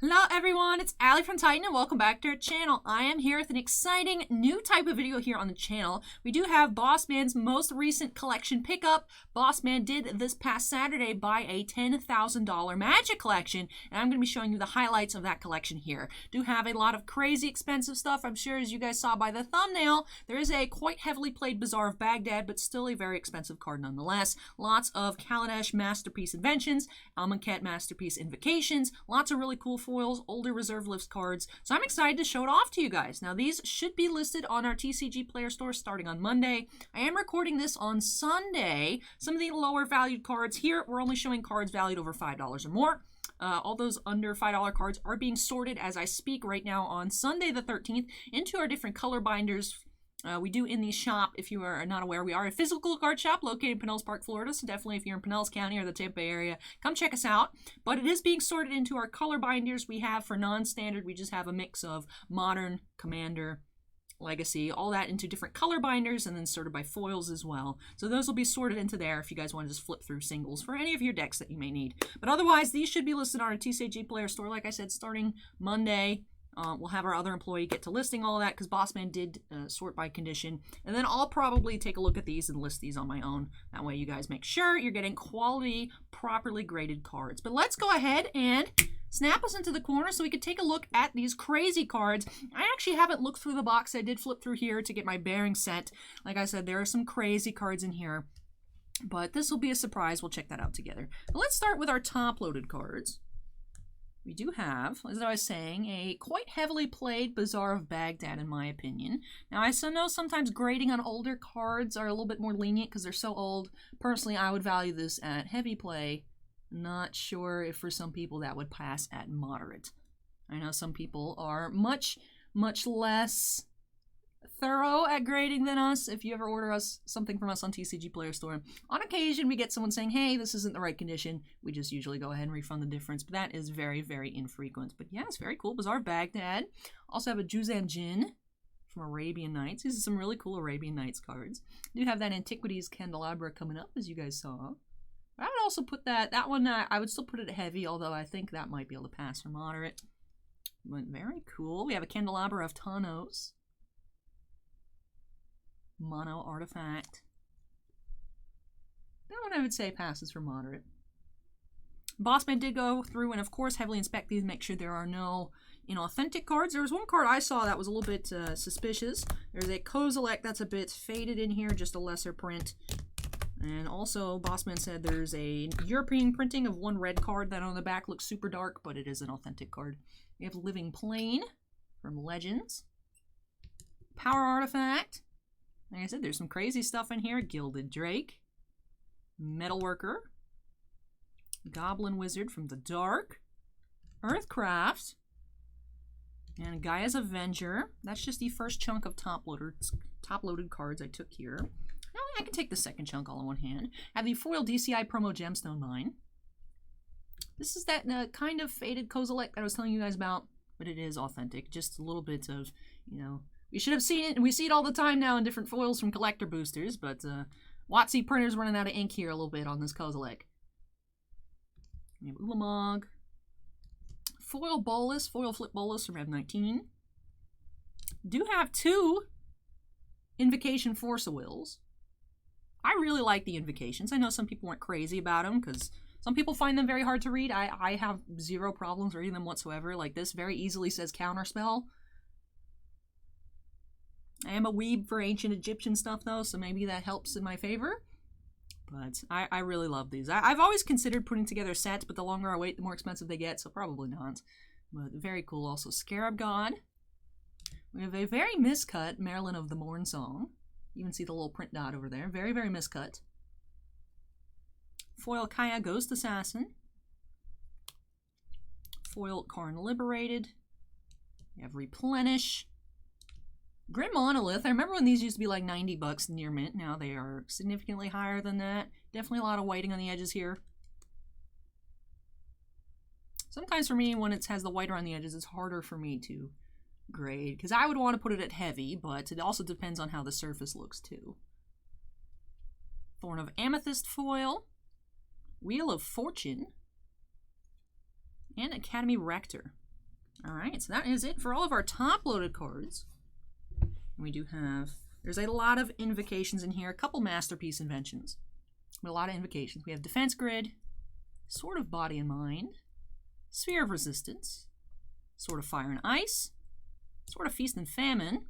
Hello everyone, it's Allie from Titan and welcome back to our channel. I am here with an exciting new type of video here on the channel. We do have Boss Man's most recent collection pickup. Boss Man did this past Saturday buy a $10,000 Magic collection, and I'm going to be showing you the highlights of that collection here. Do have a lot of crazy expensive stuff. I'm sure as you guys saw by the thumbnail, there is a quite heavily played BAZAAR of Baghdad, but still a very expensive card nonetheless. Lots of Kaladesh Masterpiece Inventions, Amonkhet Masterpiece Invocations, lots of really cool foils, older reserve list cards. So I'm excited to show it off to you guys. Now these should be listed on our TCG player store starting on Monday. I am recording this on Sunday. Some of the lower valued cards here, we're only showing cards valued over $5 or more. All those under $5 cards are being sorted as I speak right now on Sunday the 13th into our different color binders. We do in the shop, if you are not aware, we are a physical card shop located in Pinellas Park, Florida, so definitely if you're in Pinellas County or the Tampa Bay area, come check us out. But it is being sorted into our color binders. We have for non-standard, we just have a mix of Modern, Commander, Legacy, all that into different color binders and then sorted by foils as well. So those will be sorted into there if you guys want to just flip through singles for any of your decks that you may need. But otherwise, these should be listed on our TCG player store, like I said, starting Monday. We'll have our other employee get to listing all of that because Bossman did sort by condition. And then I'll probably take a look at these and list these on my own. That way you guys make sure you're getting quality, properly graded cards. But let's go ahead and snap us into the corner so we can take a look at these crazy cards. I actually haven't looked through the box. I did flip through here to get my bearing set. Like I said, there are some crazy cards in here. But this will be a surprise. We'll check that out together. But let's start with our top-loaded cards. We do have, as I was saying, a quite heavily played BAZAAR of Baghdad, in my opinion. Now, I know sometimes grading on older cards are a little bit more lenient because they're so old. Personally, I would value this at heavy play. Not sure if for some people that would pass at moderate. I know some people are much less thorough at grading than us. If you ever order something from us on TCG Player Store, on occasion we get someone saying, hey, this isn't the right condition. We just usually go ahead and refund the difference, but that is very, very infrequent. But yeah, it's very cool. BAZAAR of Baghdad. Also have a Juzan Jin from Arabian Nights. These are some really cool Arabian Nights cards. Do have that Antiquities Candelabra coming up, as you guys saw. I would also put that one, I would still put it at heavy, although I think that might be able to pass for moderate. But very cool. We have a Candelabra of Thanos. Mono artifact. That one I would say passes for moderate. Bossman did go through and of course heavily inspect these, make sure there are no inauthentic cards. There was one card I saw that was a little bit suspicious. There's a Kozilek that's a bit faded in here, just a lesser print. And also Bossman said there's a European printing of one red card that on the back looks super dark, but it is an authentic card. We have Living Plane from Legends. Power Artifact. Like I said, there's some crazy stuff in here. Gilded Drake, Metalworker, Goblin Wizard from the Dark, Earthcraft, and Gaia's Avenger. That's just the first chunk of top-loaded cards I took here. Now I can take the second chunk all in one hand. I have the foil DCI promo Gemstone Mine. This is that kind of faded Kozilek that I was telling you guys about, but it is authentic. Just a little bit of, you should have seen it, and we see it all the time now in different foils from collector boosters, but WotC printer's running out of ink here a little bit on this Kozilek. We have Ulamog. Foil Bolus, foil Flip Bolus from M19. Do have two Invocation Force of Wills. I really like the Invocations. I know some people weren't crazy about them, because some people find them very hard to read. I have zero problems reading them whatsoever. Like this very easily says Counterspell. I am a weeb for ancient Egyptian stuff, though, so maybe that helps in my favor. But I really love these. I've always considered putting together sets, but the longer I wait, the more expensive they get, so probably not. But very cool. Also, Scarab God. We have a very miscut Marilyn of the Morn Song. You can see the little print dot over there. Very, very miscut. Foil Kaya Ghost Assassin. Foil Karn Liberated. We have Replenish. Grim Monolith. I remember when these used to be like 90 bucks near mint. Now they are significantly higher than that. Definitely a lot of whiting on the edges here. Sometimes for me, when it has the white around the edges, it's harder for me to grade. Because I would want to put it at heavy, but it also depends on how the surface looks too. Thorn of Amethyst foil. Wheel of Fortune. And Academy Rector. Alright, so that is it for all of our top-loaded cards. We do have, there's a lot of invocations in here, a couple masterpiece inventions. But a lot of invocations. We have Defense Grid, Sword of Body and Mind, Sphere of Resistance, Sword of Fire and Ice, Sword of Feast and Famine.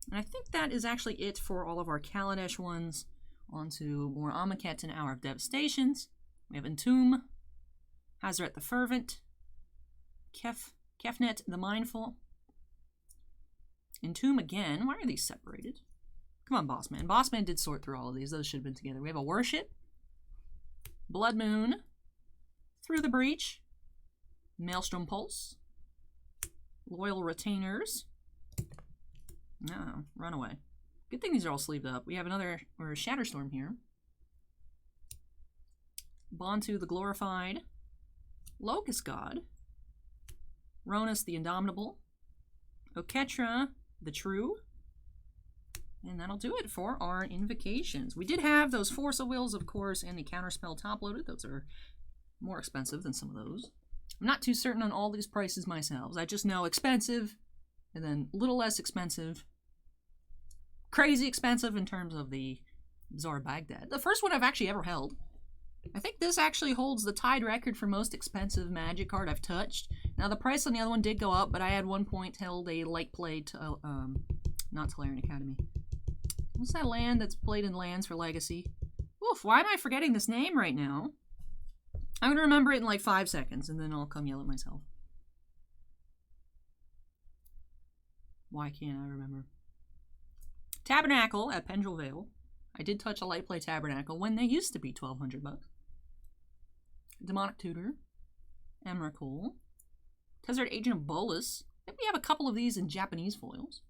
And I think that is actually it for all of our Kaladesh ones. On to more Amonkhet and Hour of Devastations. We have Entomb, Hazaret the Fervent, Kefnet the Mindful, Entomb again. Why are these separated? Come on, Bossman. Bossman did sort through all of these. Those should have been together. We have a Worship, Blood Moon, Through the Breach, Maelstrom Pulse, Loyal Retainers. No, Runaway. Good thing these are all sleeved up. We have another, or Shatterstorm here. Bontu the Glorified, Locust God, Ronus the Indomitable, Oketra the True, and that'll do it for our invocations. We did have those Force of Wills, of course, and the Counterspell top-loaded. Those are more expensive than some of those. I'm not too certain on all these prices myself. I just know expensive, and then a little less expensive. Crazy expensive in terms of the BAZAAR of Baghdad. The first one I've actually ever held. I think this actually holds the tied record for most expensive Magic card I've touched. Now, the price on the other one did go up, but I at one point held a light play to, not Tolarian Academy. What's that land that's played in lands for Legacy? Oof, why am I forgetting this name right now? I'm going to remember it in like 5 seconds, and then I'll come yell at myself. Why can't I remember? Tabernacle at Pendrell Vale. I did touch a light play Tabernacle when they used to be $1,200. Demonic Tutor. Emrakul. Tezzeret Agent of Bolus. I think we have a couple of these in Japanese foils.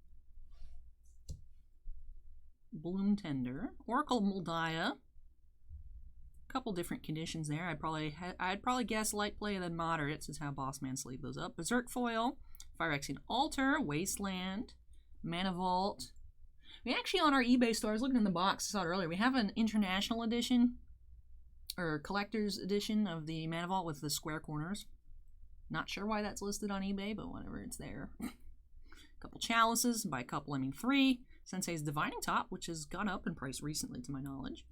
Bloom Tender. Oracle Moldiah. Couple different conditions there. I'd probably guess light play and then moderates is how Bossman sleeved those up. Berserk Foil. Phyrexian Altar. Wasteland. Mana Vault. We actually, on our eBay store, I was looking in the box, I saw it earlier, we have an international edition, or collector's edition of the Mana Vault with the square corners. Not sure why that's listed on eBay, but whatever, it's there. A couple Chalices, by a couple I mean 3. Sensei's Divining Top, which has gone up in price recently to my knowledge.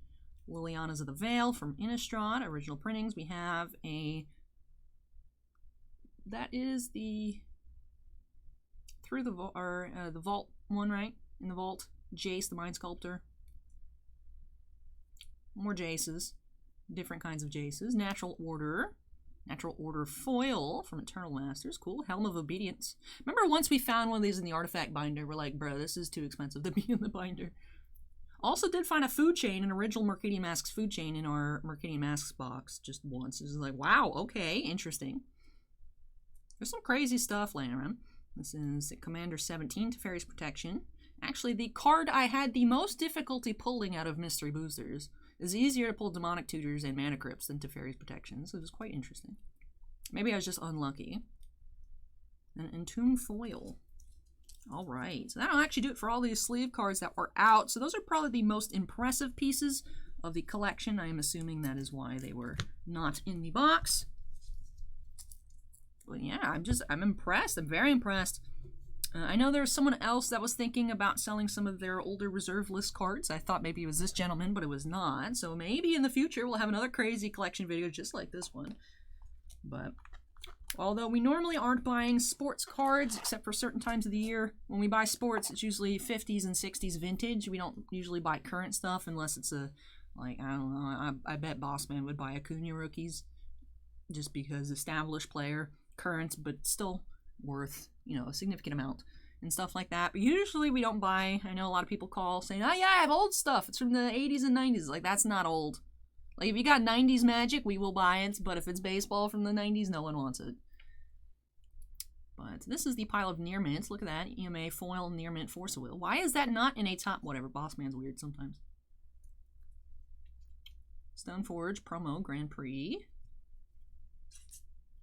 Liliana's of the Veil from Innistrad, original printings. We have a, that is the, through the vault, or the vault one, right? In the vault. Jace, the Mind Sculptor. More Jaces. Different kinds of Jaces. Natural Order. Natural Order Foil from Eternal Masters. Cool. Helm of Obedience. Remember once we found one of these in the artifact binder, we're like, bro, this is too expensive to be in the binder. Also did find a food chain, an original Mercadian Masks food chain in our Mercadian Masks box just once. It was like, wow, okay, interesting. There's some crazy stuff laying around. This is Commander 17, Teferi's Protection. Actually, the card I had the most difficulty pulling out of Mystery Boosters is easier to pull Demonic Tutors and Mana Crypts than Teferi's Protection, so it was quite interesting. Maybe I was just unlucky. An Entomb Foil. Alright, so that'll actually do it for all these sleeve cards that were out. So those are probably the most impressive pieces of the collection. I am assuming that is why they were not in the box. But yeah, I'm impressed. I'm very impressed. I know there was someone else that was thinking about selling some of their older reserve list cards. I thought maybe it was this gentleman, but it was not. So maybe in the future we'll have another crazy collection video just like this one. But although we normally aren't buying sports cards except for certain times of the year, when we buy sports, it's usually 50s and 60s vintage. We don't usually buy current stuff unless it's a, like, I don't know, I bet Bossman would buy Acuna rookies just because established player, current, but still worth, you know, a significant amount and stuff like that. But usually we don't buy. I know a lot of people call saying, oh yeah, I have old stuff, it's from the 80s and 90s. Like, that's not old. Like, if you got 90s Magic, we will buy it, but if it's baseball from the 90s, no one wants it. But this is the pile of near mints. Look at that. EMA foil near mint Force of Will. Why is that not in a top? Whatever, Bossman's weird sometimes. Stoneforge promo Grand Prix.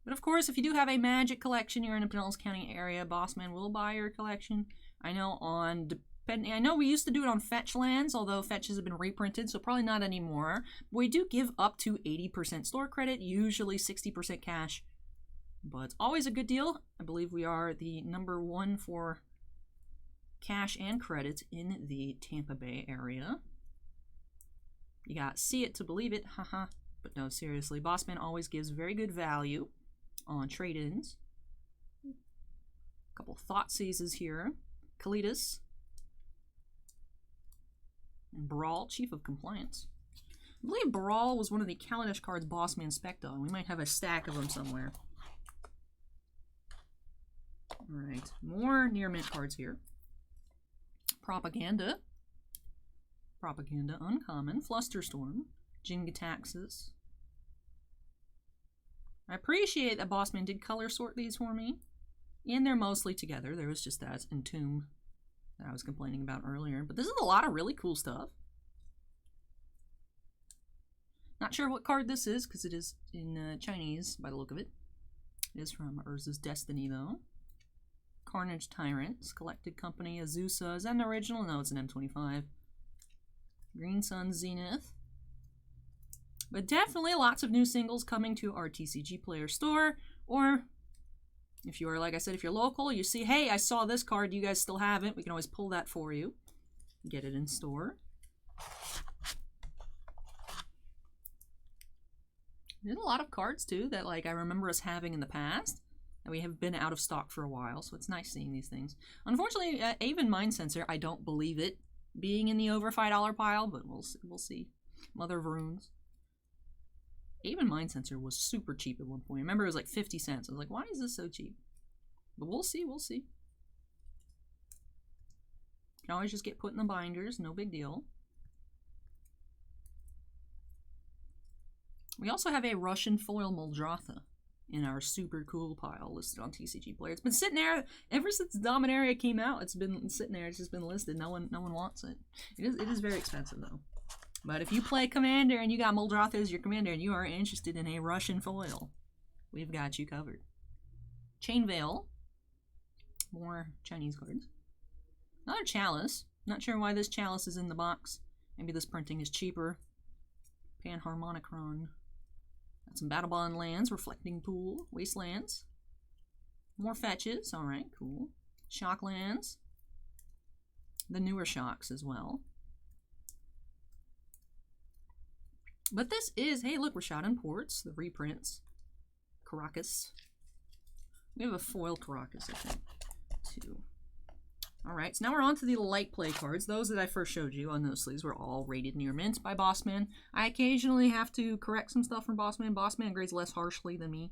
But of course, if you do have a Magic collection, you're in a Pinellas County area, Bossman will buy your collection. I know I know we used to do it on Fetch lands, although Fetches have been reprinted, so probably not anymore. But we do give up to 80% store credit, usually 60% cash. but it's always a good deal. I believe we are the #1 for cash and credit in the Tampa Bay area. You got see it to believe it, haha. But no, seriously, Bossman always gives very good value on trade-ins. A couple thought seizes here. Kalidas. And Brawl, Chief of Compliance. I believe Brawl was one of the Kaladesh cards Bossman spec'd on. We might have a stack of them somewhere. Alright, more near mint cards here. Propaganda. Propaganda, uncommon. Flusterstorm. Jingataxis. I appreciate that Bossman did color sort these for me. And they're mostly together. There was just that Entomb that I was complaining about earlier. But this is a lot of really cool stuff. Not sure what card this is, because it is in Chinese, by the look of it. It is from Urza's Destiny, though. Carnage Tyrants, Collected Company, Azusa. Is that an original? No, it's an M25. Green Sun Zenith. But definitely lots of new singles coming to our TCG Player store. Or, if you are, like I said, if you're local, you see, hey, I saw this card, you guys still haven't. We can always pull that for you. Get it in store. There's a lot of cards, too, that like I remember us having in the past. And we have been out of stock for a while, so it's nice seeing these things. Unfortunately, Aven Mind Sensor, I don't believe it being in the over $5 pile, but we'll see. Mother of Runes. Aven Mind Sensor was super cheap at one point. I remember it was like 50 cents. I was like, why is this so cheap? But we'll see, we'll see. Can always just get put in the binders, no big deal. We also have a Russian foil Muldrotha in our super cool pile listed on TCG Player. It's been sitting there ever since Dominaria came out. It's been sitting there. It's just been listed. No one wants it. It is very expensive though. But if you play Commander and you got Muldrotha as your commander and you are interested in a Russian foil, we've got you covered. Chain Veil. More Chinese cards. Another Chalice. Not sure why this Chalice is in the box. Maybe this printing is cheaper. Panharmonicron. Got some Battle Bond lands, Reflecting Pool, Wastelands. More fetches, alright, cool. Shock lands. The newer shocks as well. But this is, hey look, Rashadan Ports, the reprints. Caracas. We have a foil Caracas, I think, too. Alright, so now we're on to the light play cards. Those that I first showed you on those sleeves were all rated near mint by Bossman. I occasionally have to correct some stuff from Bossman. Bossman grades less harshly than me.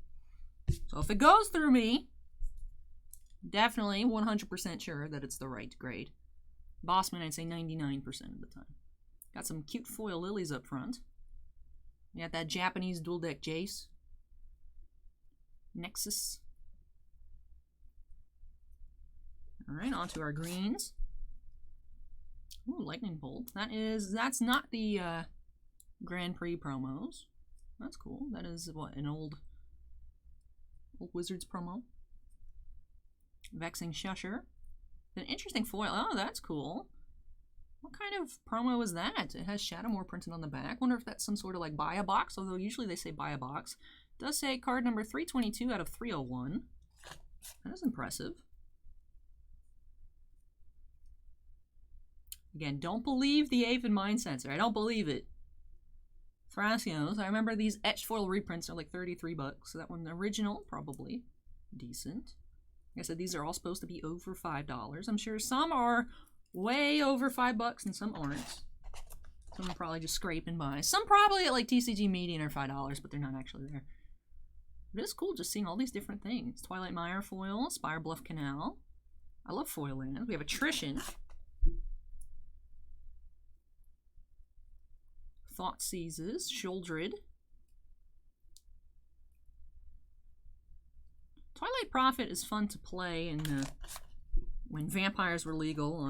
So if it goes through me, definitely 100% sure that it's the right grade. Bossman, I'd say 99% of the time. Got some cute foil lilies up front. We got that Japanese dual deck Jace. Nexus. Alright, on to our greens. Ooh, Lightning Bolt. That's not the Grand Prix promos. That's cool. That is, what, an old Wizards promo. Vexing Shusher. An interesting foil. Oh, that's cool. What kind of promo is that? It has Shadowmoor printed on the back. Wonder if that's some sort of like buy a box, although usually they say buy a box. It does say card number 322 out of 301. That is impressive. Again, don't believe the Aven Mind Sensor. I don't believe it. Thrasios. I remember these etched foil reprints are like 33 bucks. So that one, the original, probably decent. Like I said, these are all supposed to be over $5. I'm sure some are way over $5 and some aren't. Some are probably just scraping by. Some probably at like TCG Median are $5, but they're not actually there. But it's cool just seeing all these different things. Twilight Mire foil, Spire Bluff Canal. I love foil lands. We have Attrition. Thought Seizes, Shuldred. Twilight Prophet is fun to play when vampires were legal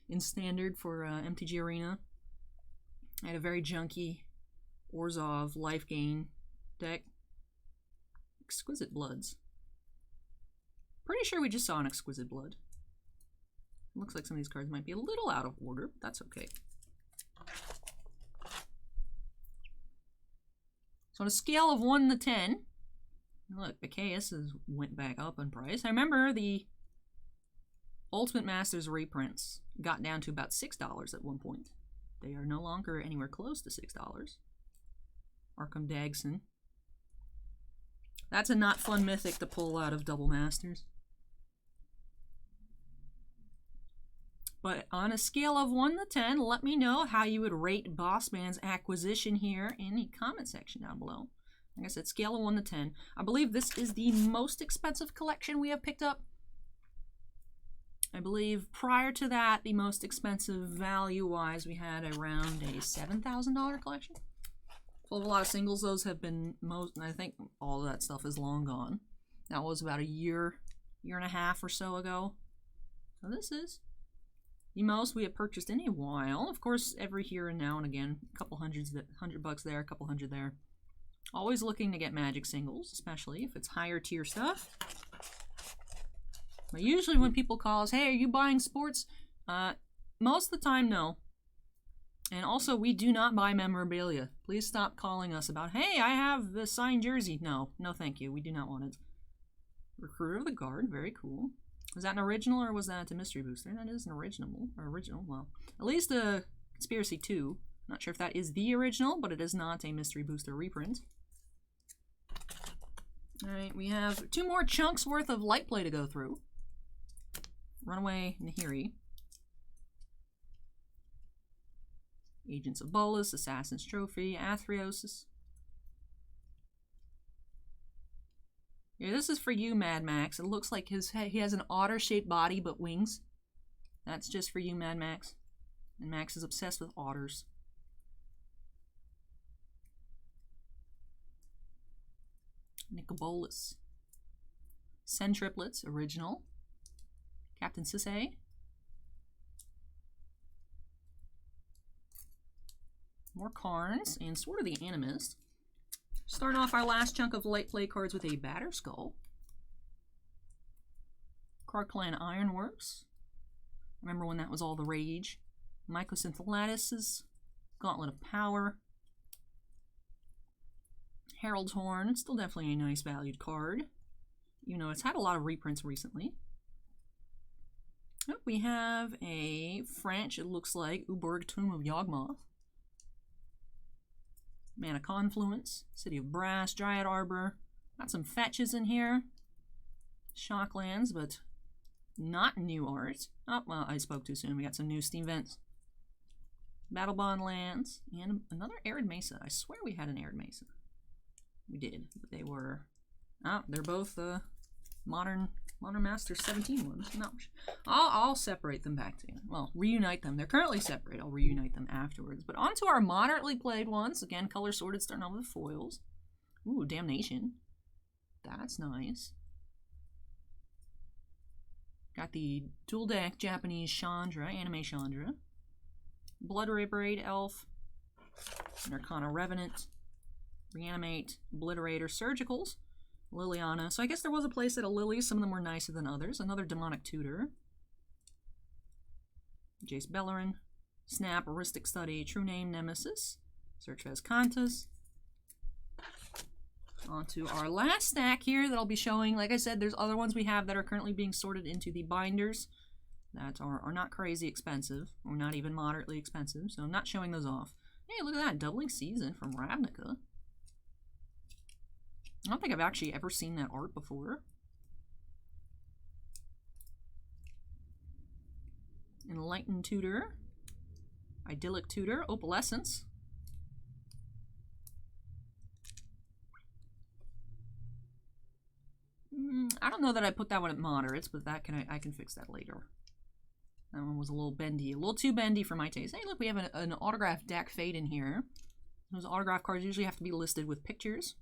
in Standard for MTG Arena. I had a very junky Orzhov life gain deck. Exquisite Bloods. Pretty sure we just saw an Exquisite Blood. Looks like some of these cards might be a little out of order, but that's okay. So on a scale of 1 to 10, Look, Bacchaeus went back up in price. I remember the Ultimate Masters reprints got down to about $6 at one point. They are no longer anywhere close to $6. Arkham Dagson. That's a not fun mythic to pull out of Double Masters. But on a scale of 1 to 10, let me know how you would rate Bossman's acquisition here in the comment section down below. Like I said, scale of 1 to 10. I believe this is the most expensive collection we have picked up. I believe prior to that, the most expensive value-wise, we had around a $7,000 collection. Full of a lot of singles. Those have been I think all of that stuff is long gone. That was about a year and a half or so ago. So this is the most we have purchased in a while. Of course, every here and now and again, a couple $100 there, a couple $100 there. Always looking to get Magic singles, especially if it's higher tier stuff. But usually when people call us, hey, are you buying sports? Most of the time, no. And also, we do not buy memorabilia. Please stop calling us about, hey, I have the signed jersey. No, no thank you. We do not want it. Recruiter of the Guard, very cool. Was that an original or was that a mystery booster? That is an original. Well, at least a Conspiracy 2. Not sure if that is the original, but it is not a mystery booster reprint. Alright, we have 2 more chunks worth of light play to go through. Runaway Nahiri. Agents of Bolas, Assassin's Trophy, Athreosis. Yeah, this is for you, Mad Max. It looks like he has an otter-shaped body but wings. That's just for you, Mad Max. And Max is obsessed with otters. Nicobolus. Centriplets, original. Captain Sisay. More Karns, and Sword of the Animist. Starting off our last chunk of light play cards with a Batterskull. Clan Ironworks. Remember when that was all the rage. Mycosynthelatus' Gauntlet of Power. Herald's Horn, still definitely a nice valued card. You know, it's had a lot of reprints recently. Oh, we have a French, it looks like, Uberg Tomb of Yawgmoth. Mana Confluence, City of Brass, Dryad Arbor. Got some fetches in here. Shocklands, but not new art. Oh, well, I spoke too soon. We got some new Steam Vents. Battlebond lands, and another Arid Mesa. I swear we had an Arid Mesa. We did, but they were... Oh, they're both Modern Masters 17 ones. No, I'll separate them back to you. Well, reunite them. They're currently separate. I'll reunite them afterwards. But on to our moderately played ones. Again, color sorted, starting off with foils. Ooh, Damnation. That's nice. Got the dual deck Japanese Chandra, anime Chandra. Blood Raid Elf. Arcana Revenant. Reanimate, Obliterator, Surgicals. Liliana. So I guess there was a play set of lilies. Some of them were nicer than others. Another Demonic Tutor. Jace Bellerin. Snap, Aristic Study, True Name, Nemesis. Search Kantas. On to our last stack here that I'll be showing. Like I said, there's other ones we have that are currently being sorted into the binders that are not crazy expensive, or not even moderately expensive, so I'm not showing those off. Hey, look at that. Doubling Season from Ravnica. I don't think I've actually ever seen that art before. Enlightened Tutor. Idyllic Tutor. Opalescence. I don't know that I put that one at moderates, but that I can fix that later. That one was a little bendy. A little too bendy for my taste. Hey, look, we have an autographed Dak Fade in here. Those autograph cards usually have to be listed with pictures.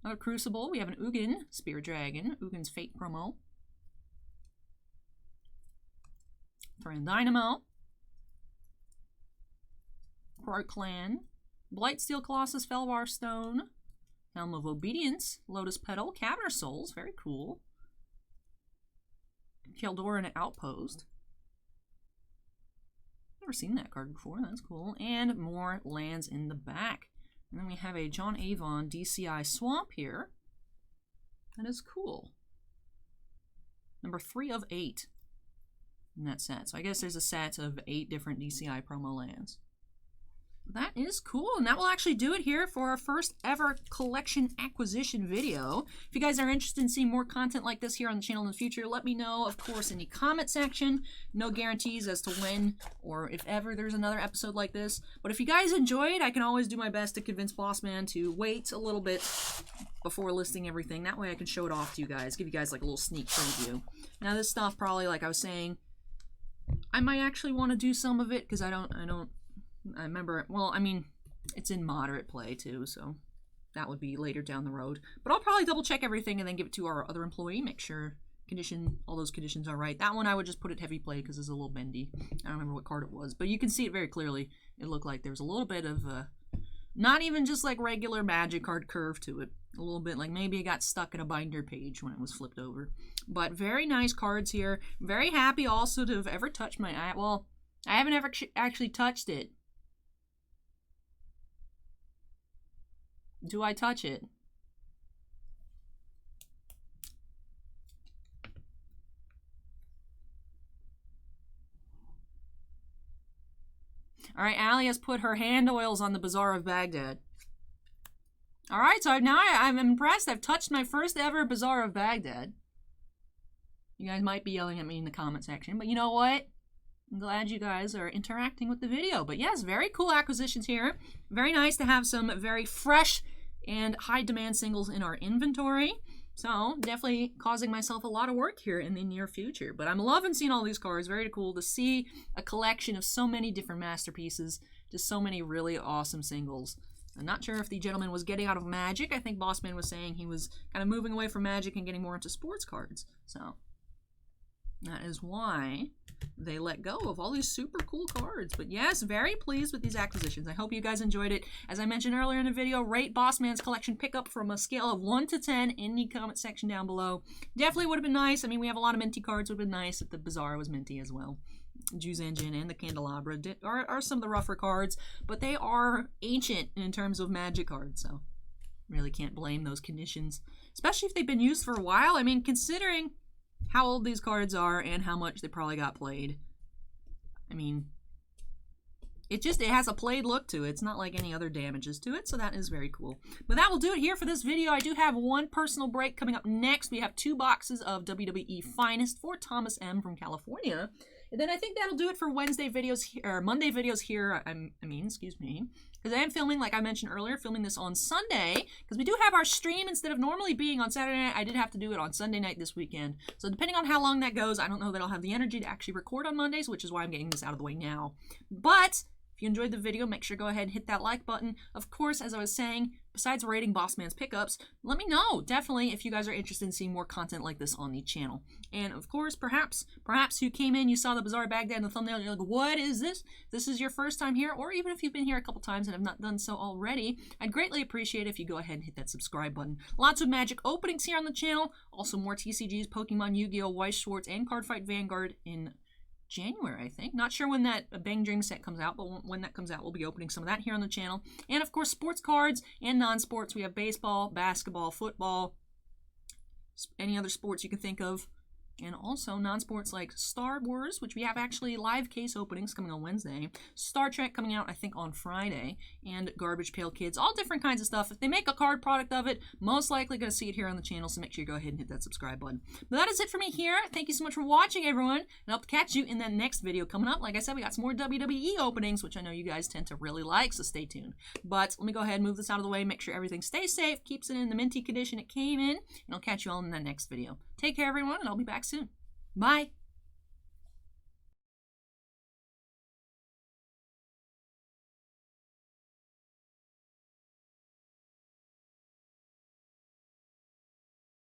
Another Crucible. We have an Ugin, Spear Dragon, Ugin's Fate promo. Friend Dynamo. Park Clan. Blightsteel Colossus, Felvar Stone. Helm of Obedience, Lotus Petal, Caverner Souls, very cool. Keldoran Outpost. Never seen that card before, that's cool. And more lands in the back. And then we have a John Avon DCI Swamp here. That is cool. Number 3 of 8 in that set. So I guess there's a set of 8 different DCI promo lands. That is cool, and that will actually do it here for our first ever collection acquisition video. If you guys are interested in seeing more content like this here on the channel in the future, let me know, of course, in the comment section. No guarantees as to when or if ever there's another episode like this. But if you guys enjoyed, I can always do my best to convince Bossman to wait a little bit before listing everything. That way I can show it off to you guys, give you guys like a little sneak preview. Now this stuff probably, like I was saying, I might actually want to do some of it because I remember, well, I mean, it's in moderate play too, so that would be later down the road. But I'll probably double check everything and then give it to our other employee, make sure all those conditions are right. That one I would just put it heavy play because it's a little bendy. I don't remember what card it was, but you can see it very clearly. It looked like there's a little bit of, not even just like regular Magic card curve to it. A little bit like maybe it got stuck in a binder page when it was flipped over. But very nice cards here. Very happy also to have ever touched well, I haven't ever actually touched it. Do I touch it? All right, Allie has put her hand oils on the Bazaar of Baghdad. All right, so now I'm impressed. I've touched my first ever Bazaar of Baghdad. You guys might be yelling at me in the comment section, but you know what? I'm glad you guys are interacting with the video. But yes, very cool acquisitions here. Very nice to have some very fresh and high demand singles in our inventory. So definitely causing myself a lot of work here in the near future. But I'm loving seeing all these cards. Very cool to see a collection of so many different masterpieces. Just so many really awesome singles. I'm not sure if the gentleman was getting out of Magic. I think Bossman was saying he was kind of moving away from Magic and getting more into sports cards. So that is why they let go of all these super cool cards. But yes, very pleased with these acquisitions. I hope you guys enjoyed it. As I mentioned earlier in the video, rate Bossman's collection pickup from a scale of 1 to 10 in the comment section down below. Definitely would have been nice. I mean, we have a lot of minty cards. Would have been nice if the Bazaar was minty as well. Jew's Engine and the Candelabra are some of the rougher cards, but they are ancient in terms of Magic cards, so really can't blame those conditions, especially if they've been used for a while. I mean, considering how old these cards are and how much they probably got played. I mean, it has a played look to it. It's not like any other damages to it, so that is very cool. But that will do it here for this video. I do have one personal break coming up next. We have 2 boxes of WWE Finest for Thomas M. from California. And then I think that'll do it for Wednesday videos, or Monday videos here. Excuse me. Because I am filming, like I mentioned earlier, filming this on Sunday. Because we do have our stream, instead of normally being on Saturday night, I did have to do it on Sunday night this weekend. So depending on how long that goes, I don't know that I'll have the energy to actually record on Mondays, which is why I'm getting this out of the way now. But if you enjoyed the video, make sure to go ahead and hit that like button. Of course, as I was saying, besides rating Bossman's pickups, let me know, definitely, if you guys are interested in seeing more content like this on the channel. And of course, perhaps you came in, you saw the Bazaar of Baghdad in the thumbnail, and you're like, what is this? This is your first time here, or even if you've been here a couple times and have not done so already, I'd greatly appreciate it if you go ahead and hit that subscribe button. Lots of Magic openings here on the channel, also more TCGs, Pokemon, Yu-Gi-Oh!, Weiss Schwartz, and Cardfight Vanguard in January, I think. Not sure when that Bang Dream set comes out, but when that comes out, we'll be opening some of that here on the channel. And of course, sports cards and non-sports. We have baseball, basketball, football, any other sports you can think of. And also non-sports like Star Wars, which we have actually live case openings coming on Wednesday. Star Trek coming out, I think, on Friday. And Garbage Pail Kids. All different kinds of stuff. If they make a card product of it, most likely going to see it here on the channel. So make sure you go ahead and hit that subscribe button. But that is it for me here. Thank you so much for watching, everyone. And I'll catch you in that next video coming up. Like I said, we got some more WWE openings, which I know you guys tend to really like. So stay tuned. But let me go ahead and move this out of the way. Make sure everything stays safe. Keeps it in the minty condition it came in. And I'll catch you all in the next video. Take care, everyone, and I'll be back soon. Bye.